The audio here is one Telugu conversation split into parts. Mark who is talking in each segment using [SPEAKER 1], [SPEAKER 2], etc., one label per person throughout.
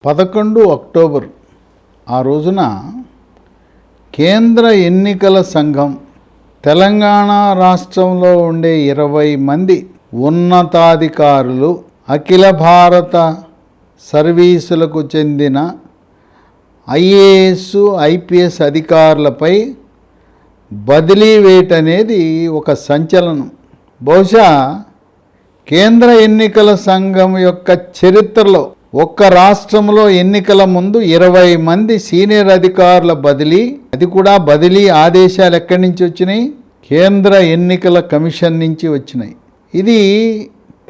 [SPEAKER 1] 11 అక్టోబర్ ఆ రోజున కేంద్ర ఎన్నికల సంఘం తెలంగాణ రాష్ట్రంలో ఉండే 20 మంది ఉన్నతాధికారులు అఖిల భారత సర్వీసులకు చెందిన ఐఏఎస్ ఐపీఎస్ అధికారులపై బదిలీ వేట అనేది ఒక సంచలనం. బహుశా కేంద్ర ఎన్నికల సంఘం యొక్క చరిత్రలో ఒక్క రాష్ట్రంలో ఎన్నికల ముందు 20 మంది సీనియర్ అధికారుల బదిలీ, అది కూడా బదిలీ ఆదేశాలు ఎక్కడి నుంచి వచ్చినాయి? కేంద్ర ఎన్నికల కమిషన్ నుంచి వచ్చినాయి. ఇది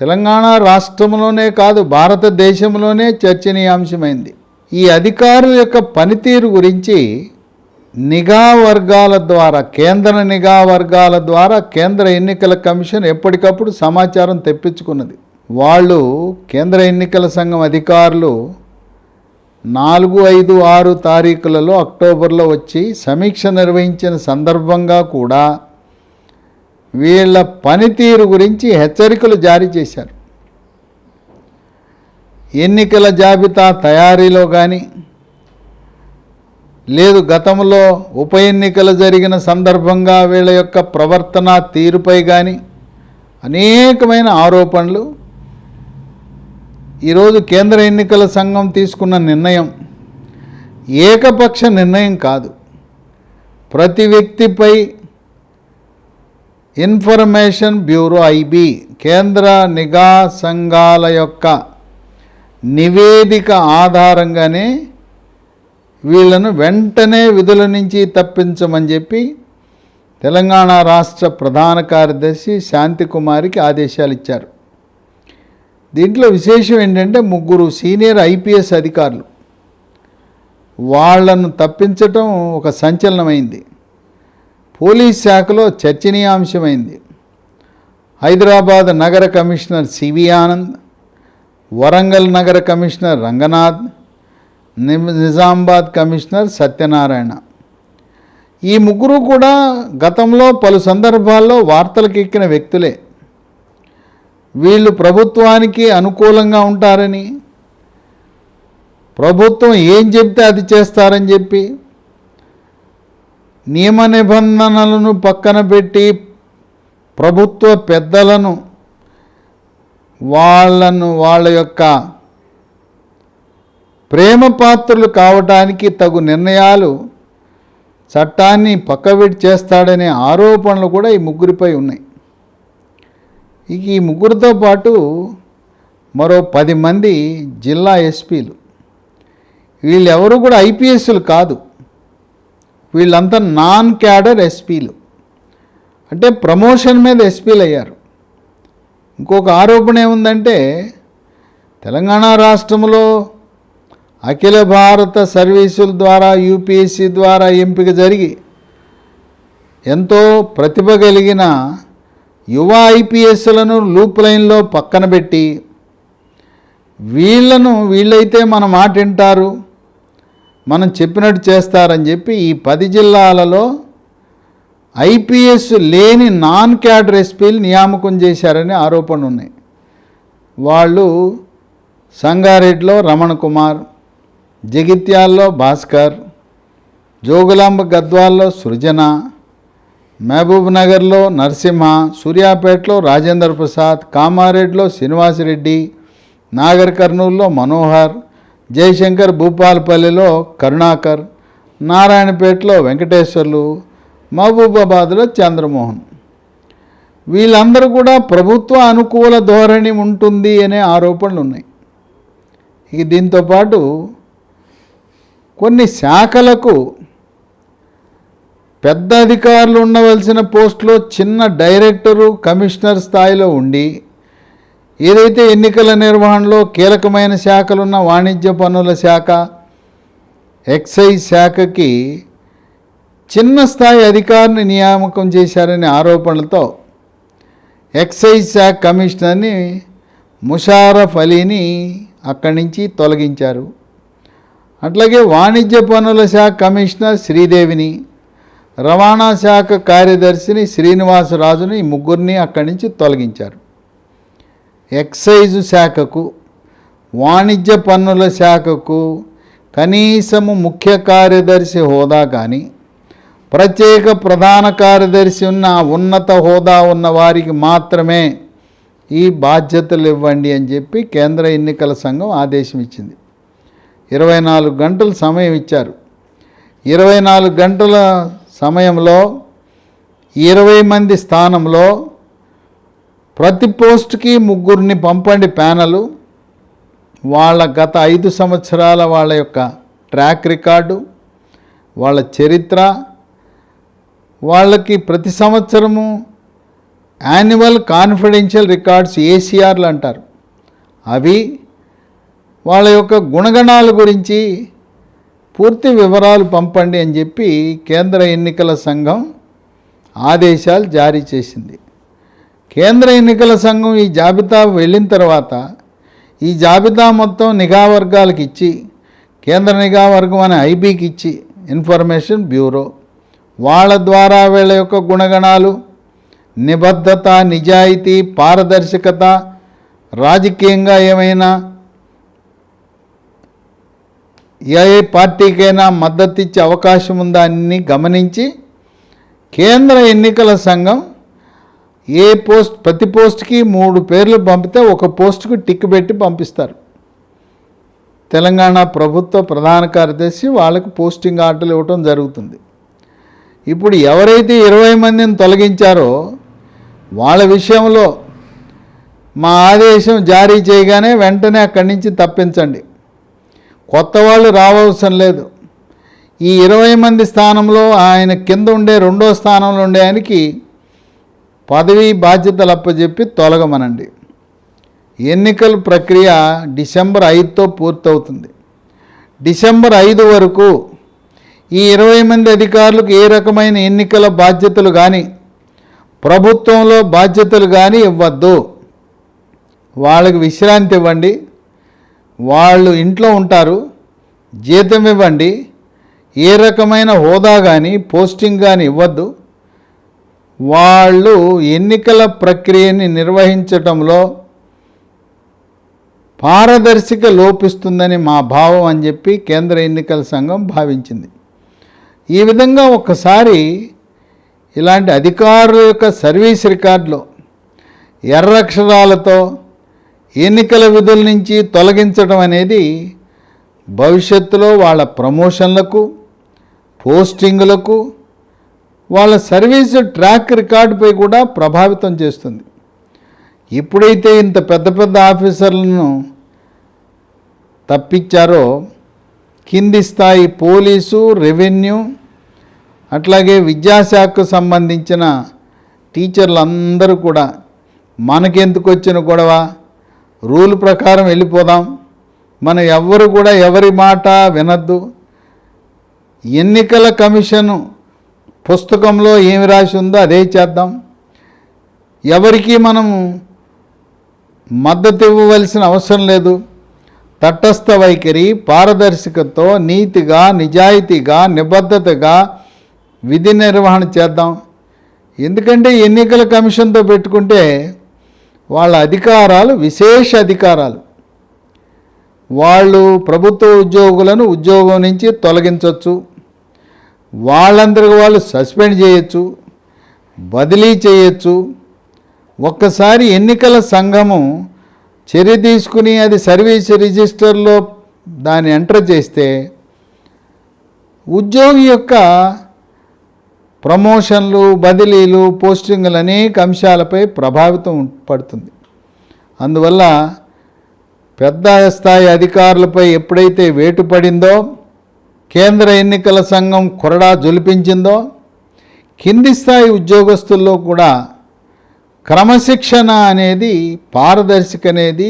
[SPEAKER 1] తెలంగాణ రాష్ట్రంలోనే కాదు, భారతదేశంలోనే చర్చనీయాంశమైంది. ఈ అధికారుల యొక్క పనితీరు గురించి నిఘా వర్గాల ద్వారా, కేంద్ర నిఘా వర్గాల ద్వారా కేంద్ర ఎన్నికల కమిషన్ ఎప్పటికప్పుడు సమాచారం తెప్పించుకున్నది. వాళ్ళు కేంద్ర ఎన్నికల సంఘం అధికారులు 4, 5, 6 తారీఖులలో అక్టోబర్లో వచ్చి సమీక్ష నిర్వహించిన సందర్భంగా కూడా వీళ్ళ పనితీరు గురించి హెచ్చరికలు జారీ చేశారు. ఎన్నికల జాబితా తయారీలో కానీ, లేదు గతంలో ఉప ఎన్నికలు జరిగిన సందర్భంగా వీళ్ళ యొక్క ప్రవర్తన తీరుపై కానీ అనేకమైన ఆరోపణలు. ఈరోజు కేంద్ర ఎన్నికల సంఘం తీసుకున్న నిర్ణయం ఏకపక్ష నిర్ణయం కాదు. ప్రతి వ్యక్తిపై ఇన్ఫర్మేషన్ బ్యూరో ఐబీ కేంద్ర నిఘా సంఘాల యొక్క నివేదిక ఆధారంగానే వీళ్లను వెంటనే విధుల నుంచి తప్పించమని చెప్పి తెలంగాణ రాష్ట్ర ప్రధాన కార్యదర్శి శాంతికుమారికి ఆదేశాలు ఇచ్చారు. దీంట్లో విశేషం ఏంటంటే 3 సీనియర్ ఐపీఎస్ అధికారులు, వాళ్లను తప్పించటం ఒక సంచలనమైంది. పోలీస్ శాఖలో చర్చనీయాంశమైంది. హైదరాబాద్ నగర కమిషనర్ సివి ఆనంద్, వరంగల్ నగర కమిషనర్ రంగనాథ్, నిజామాబాద్ కమిషనర్ సత్యనారాయణ, ఈ 3 కూడా గతంలో పలు సందర్భాల్లో వార్తలకు ఎక్కిన వ్యక్తులే. వీళ్ళు ప్రభుత్వానికి అనుకూలంగా ఉంటారని, ప్రభుత్వం ఏం చెప్తే అది చేస్తారని చెప్పి నియమ నిబంధనలను పక్కన పెట్టి ప్రభుత్వ పెద్దలను వాళ్ళ యొక్క ప్రేమ పాత్రలు కావటానికి తగు నిర్ణయాలు, చట్టాన్ని పక్కబెట్టి చేస్తాడనే ఆరోపణలు కూడా ఈ 3పై ఉన్నాయి. ఇక ఈ 3తో పాటు మరో 10 మంది జిల్లా ఎస్పీలు. వీళ్ళెవరు కూడా ఐపీఎస్లు కాదు, వీళ్ళంతా నాన్ క్యాడర్ ఎస్పీలు, అంటే ప్రమోషన్ మీద ఎస్పీలు అయ్యారు. ఇంకొక ఆరోపణ ఏముందంటే, తెలంగాణ రాష్ట్రంలో అఖిల భారత సర్వీసుల ద్వారా యూపీఎస్సీ ద్వారా ఎంపిక జరిగి ఎంతో ప్రతిభ కలిగిన యువ ఐపీఎస్లను లూప్ లైన్లో పక్కన పెట్టి వీళ్ళైతే మన మాట వింటారు, మనం చెప్పినట్టు చేస్తారని చెప్పి ఈ 10 జిల్లాలలో ఐపీఎస్ లేని నాన్ క్యాడర్ ఎస్పీలు నియామకం చేశారని ఆరోపణలు ఉన్నాయి. వాళ్ళు సంగారెడ్డిలో రమణ కుమార్, జగిత్యాల్లో భాస్కర్, జోగులాంబ గద్వాల్లో సృజన, మహబూబ్ నగర్లో నరసింహ, సూర్యాపేటలో రాజేంద్ర ప్రసాద్, కామారెడ్డిలో శ్రీనివాసరెడ్డి, నాగర్ కర్నూలులో మనోహర్, జయశంకర్ భూపాలపల్లిలో కరుణాకర్, నారాయణపేటలో వెంకటేశ్వర్లు, మహబూబాబాద్లో చంద్రమోహన్. వీళ్ళందరూ కూడా ప్రభుత్వ అనుకూల ధోరణి ఉంటుంది అనే ఆరోపణలు ఉన్నాయి. ఇక దీంతోపాటు కొన్ని శాఖలకు పెద్ద అధికారులు ఉండవలసిన పోస్టులో చిన్న డైరెక్టరు, కమిషనర్ స్థాయిలో ఉండి, ఏదైతే ఎన్నికల నిర్వహణలో కీలకమైన శాఖలున్న వాణిజ్య పన్నుల శాఖ, ఎక్సైజ్ శాఖకి చిన్న స్థాయి అధికారిని నియామకం చేశారనే ఆరోపణలతో ఎక్సైజ్ శాఖ కమిషనర్ని ముషారఫ్ అలీని అక్కడి నుంచి తొలగించారు. అట్లాగే వాణిజ్య పన్నుల శాఖ కమిషనర్ శ్రీదేవిని, రవాణా శాఖ కార్యదర్శిని శ్రీనివాసరాజుని, ఈ 3 అక్కడి నుంచి తొలగించారు. ఎక్సైజ్ శాఖకు వాణిజ్య పన్నుల శాఖకు కనీసము ముఖ్య కార్యదర్శి హోదా కానీ, ప్రత్యేక ప్రధాన కార్యదర్శి ఉన్న ఉన్నత హోదా ఉన్న వారికి మాత్రమే ఈ బాధ్యతలు ఇవ్వండి అని చెప్పి కేంద్ర ఎన్నికల సంఘం ఆదేశం ఇచ్చింది. 24 గంటలు సమయం ఇచ్చారు. 24 గంటల సమయంలో 20 మంది స్థానంలో ప్రతి పోస్టుకి 3 పంపండి ప్యానలు. వాళ్ళ గత 5 సంవత్సరాల వాళ్ళ యొక్క ట్రాక్ రికార్డు, వాళ్ళ చరిత్ర, వాళ్ళకి ప్రతి సంవత్సరము యాన్యువల్ కాన్ఫిడెన్షియల్ రికార్డ్స్ ఏసీఆర్లు అంటారు, అవి, వాళ్ళ యొక్క గుణగణాల గురించి పూర్తి వివరాలు పంపండి అని చెప్పి కేంద్ర ఎన్నికల సంఘం ఆదేశాలు జారీ చేసింది. కేంద్ర ఎన్నికల సంఘం ఈ జాబితా వెళ్ళిన తర్వాత ఈ జాబితా మొత్తం నిఘా వర్గాలకు ఇచ్చి, కేంద్ర నిఘా వర్గం అనే ఐబీకి ఇచ్చి, ఇన్ఫర్మేషన్ బ్యూరో, వాళ్ళ ద్వారా వీళ్ళ యొక్క గుణగణాలు, నిబద్ధత, నిజాయితీ, పారదర్శకత, రాజకీయంగా ఏమైనా ఏ పార్టీకైనా మద్దతు ఇచ్చే అవకాశం ఉందా అన్ని గమనించి కేంద్ర ఎన్నికల సంఘం ప్రతి పోస్ట్కి 3 పేర్లు పంపితే ఒక పోస్టుకు టిక్ పెట్టి పంపిస్తారు. తెలంగాణ ప్రభుత్వ ప్రధాన కార్యదర్శి వాళ్ళకి పోస్టింగ్ ఆర్డర్లు ఇవ్వటం జరుగుతుంది. ఇప్పుడు ఎవరైతే 20 మందిని తొలగించారో వాళ్ళ విషయంలో మా ఆదేశం జారీ చేయగానే వెంటనే అక్కడి నుంచి తప్పించండి, కొత్త వాళ్ళు రావవసరం లేదు. ఈ 20 మంది స్థానంలో ఆయన కింద ఉండే 2వ స్థానంలో ఉండే ఆయనకి పదవి బాధ్యతలు అప్పచెప్పి తొలగమనండి. ఎన్నికల ప్రక్రియ డిసెంబర్ 5తో పూర్తవుతుంది. డిసెంబర్ 5 వరకు ఈ 20 మంది అధికారులకు ఏ రకమైన ఎన్నికల బాధ్యతలు కానీ, ప్రభుత్వంలో బాధ్యతలు కానీ ఇవ్వద్దు. వాళ్ళకి విశ్రాంతి ఇవ్వండి, వాళ్ళు ఇంట్లో ఉంటారు, జీతం ఇవ్వండి, ఏ రకమైన హోదా కానీ పోస్టింగ్ కానీ ఇవ్వద్దు. వాళ్ళు ఎన్నికల ప్రక్రియని నిర్వహించటంలో పారదర్శక లోపిస్తుందని మా భావం అని చెప్పి కేంద్ర ఎన్నికల సంఘం భావించింది. ఈ విధంగా ఒక్కసారి ఇలాంటి అధికారుల యొక్క సర్వీస్ రికార్డులో ఎర్రక్షరాలతో ఎన్నికల విధుల నుంచి తొలగించడం అనేది భవిష్యత్తులో వాళ్ళ ప్రమోషన్లకు, పోస్టింగులకు, వాళ్ళ సర్వీసు ట్రాక్ రికార్డుపై కూడా ప్రభావితం చేస్తుంది. ఇప్పుడైతే ఇంత పెద్ద పెద్ద ఆఫీసర్లను తప్పించారో కింది స్థాయి పోలీసు, రెవెన్యూ, అట్లాగే విద్యాశాఖకు సంబంధించిన టీచర్లు అందరూ కూడా మనకెందుకు వచ్చిన గొడవ, రూల్ ప్రకారం వెళ్ళిపోదాం, మనం ఎవ్వరు కూడా ఎవరి మాట వినద్దు, ఎన్నికల కమిషను పుస్తకంలో ఏమి రాసి ఉందో అదే చేద్దాం, ఎవరికి మనము మద్దతు ఇవ్వవలసిన అవసరం లేదు, తటస్థ వైఖరి, పారదర్శకతతో నీతిగా, నిజాయితీగా, నిబద్ధతగా విధి నిర్వహణ చేద్దాం. ఎందుకంటే ఎన్నికల కమిషన్తో పెట్టుకుంటే వాళ్ళ అధికారాలు విశేష అధికారాలు. వాళ్ళు ప్రభుత్వ ఉద్యోగులను ఉద్యోగం నుంచి తొలగించవచ్చు, వాళ్ళందరికీ వాళ్ళు సస్పెండ్ చేయొచ్చు, బదిలీ చేయొచ్చు. ఒక్కసారి ఎన్నికల సంఘము చర్య తీసుకుని అది సర్వీస్ రిజిస్టర్లో దాన్ని ఎంటర్ చేస్తే ఉద్యోగి యొక్క ప్రమోషన్లు, బదిలీలు, పోస్టింగ్లు అనేక అంశాలపై ప్రభావితం పడుతుంది. అందువల్ల పెద్ద స్థాయి అధికారులపై ఎప్పుడైతే వేటు పడిందో, కేంద్ర ఎన్నికల సంఘం కొరడా జొలిపించిందో, కింది స్థాయి ఉద్యోగస్తుల్లో కూడా క్రమశిక్షణ అనేది, పారదర్శక అనేది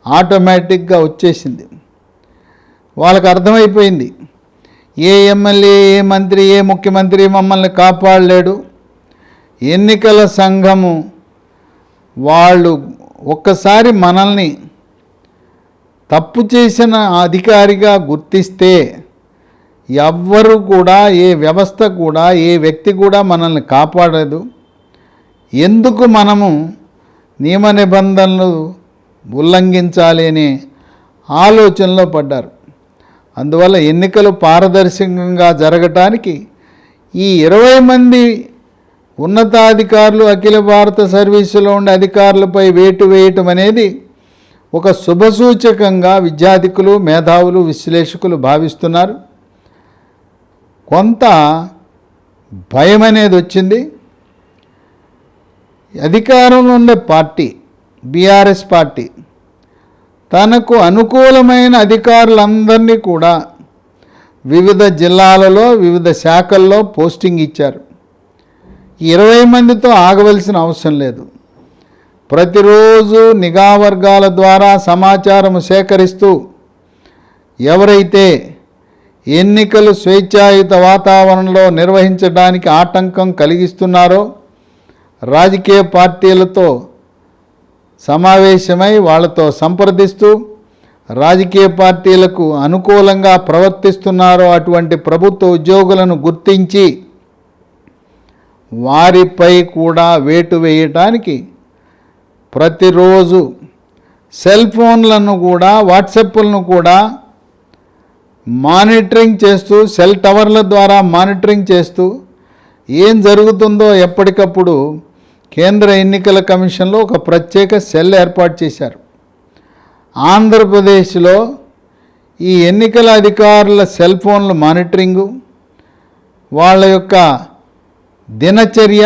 [SPEAKER 1] ఆటోమేటిక్గా వచ్చేసింది. వాళ్ళకు అర్థమైపోయింది, ఏ ఎమ్మెల్యే, ఏ మంత్రి, ఏ ముఖ్యమంత్రి మమ్మల్ని కాపాడలేడు. ఎన్నికల సంఘము వాళ్ళు ఒక్కసారి మనల్ని తప్పు చేసిన అధికారిగా గుర్తిస్తే ఎవ్వరు కూడా, ఏ వ్యవస్థ కూడా, ఏ వ్యక్తి కూడా మనల్ని కాపాడదు. ఎందుకు మనము నియమ నిబంధనలు ఉల్లంఘించాలి అనే ఆలోచనలో పడ్డారు. అందువల్ల ఎన్నికలు పారదర్శకంగా జరగటానికి ఈ 20 మంది ఉన్నతాధికారులు అఖిల భారత సర్వీసులో ఉండే అధికారులపై వేటు వేయటం అనేది ఒక శుభసూచకంగా విద్యార్థికులు, మేధావులు, విశ్లేషకులు భావిస్తున్నారు. కొంత భయం అనేది వచ్చింది. అధికారంలో ఉండే పార్టీ బీఆర్ఎస్ పార్టీ తనకు అనుకూలమైన అధికారులందరినీ కూడా వివిధ జిల్లాలలో వివిధ శాఖల్లో పోస్టింగ్ ఇచ్చారు. 20 మందితో ఆగవలసిన అవసరం లేదు. ప్రతిరోజు నిఘా వర్గాల ద్వారా సమాచారం సేకరిస్తూ ఎవరైతే ఎన్నికలు స్వేచ్ఛాయుత వాతావరణంలో నిర్వహించడానికి ఆటంకం కలిగిస్తున్నారో రాజకీయ పార్టీలతో సమావేశమై వాళ్ళతో సంప్రదిస్తూ రాజకీయ పార్టీలకు అనుకూలంగా ప్రవర్తిస్తున్నారో అటువంటి ప్రభుత్వ ఉద్యోగులను గుర్తించి వారిపై కూడా వేటు వేయటానికి ప్రతిరోజు సెల్ ఫోన్లను కూడా, వాట్సాప్లను కూడా మానిటరింగ్ చేస్తూ, సెల్ టవర్ల ద్వారా మానిటరింగ్ చేస్తూ ఏం జరుగుతుందో ఎప్పటికప్పుడు కేంద్ర ఎన్నికల కమిషన్లో ఒక ప్రత్యేక సెల్ ఏర్పాటు చేశారు. ఆంధ్రప్రదేశ్లో ఈ ఎన్నికల అధికారుల సెల్ ఫోన్ల మానిటరింగు, వాళ్ళ యొక్క దినచర్య,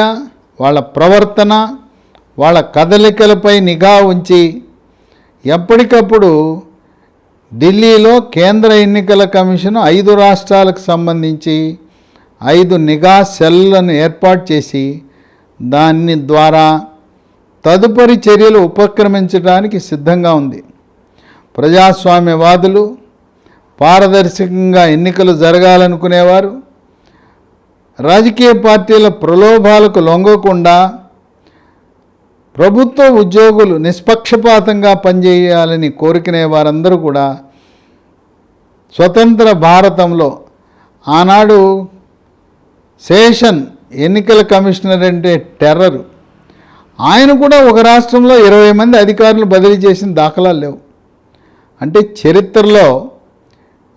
[SPEAKER 1] వాళ్ళ ప్రవర్తన, వాళ్ళ కదలికలపై నిఘా ఉంచి ఎప్పటికప్పుడు ఢిల్లీలో కేంద్ర ఎన్నికల కమిషన్ 5 రాష్ట్రాలకు సంబంధించి 5 నిఘా సెల్లను ఏర్పాటు చేసి దాని ద్వారా తదుపరి చర్యలు ఉపక్రమించడానికి సిద్ధంగా ఉంది. ప్రజాస్వామ్యవాదులు, పారదర్శకంగా ఎన్నికలు జరగాలనుకునేవారు రాజకీయ పార్టీల ప్రలోభాలకు లొంగకుండా ప్రభుత్వ ఉద్యోగులు నిష్పక్షపాతంగా పనిచేయాలని కోరుకునే వారందరూ కూడా స్వతంత్ర భారతంలో ఆనాడు శేషన్ ఎన్నికల కమిషనర్ అంటే టెర్రర్, ఆయన కూడా ఒక రాష్ట్రంలో 20 మంది అధికారులు బదిలీ చేసిన దాఖలాలు లేవు. అంటే చరిత్రలో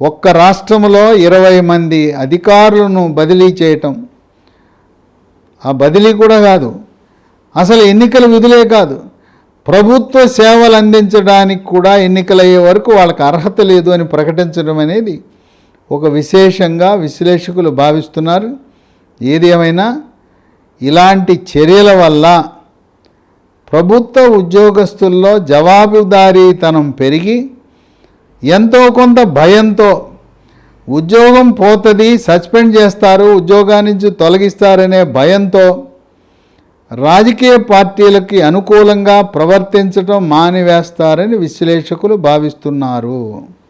[SPEAKER 1] ఒక్క రాష్ట్రంలో 20 మంది అధికారులను బదిలీ చేయటం, ఆ బదిలీ కూడా కాదు, అసలు ఎన్నికల విధులే కాదు, ప్రభుత్వ సేవలు అందించడానికి కూడా ఎన్నికలయ్యే వరకు వాళ్ళకి అర్హత లేదు అని ప్రకటించడం అనేది ఒక విశేషంగా విశ్లేషకులు భావిస్తున్నారు. ఏది ఏమైనా ఇలాంటి చర్యల వల్ల ప్రభుత్వ ఉద్యోగస్తుల్లో జవాబుదారీతనం పెరిగి ఎంతో కొంత భయంతో ఉద్యోగం పోతుంది, సస్పెండ్ చేస్తారు, ఉద్యోగాన్ని నుంచి తొలగిస్తారనే భయంతో రాజకీయ పార్టీలకి అనుకూలంగా ప్రవర్తించడం మానివేస్తారని విశ్లేషకులు భావిస్తున్నారు.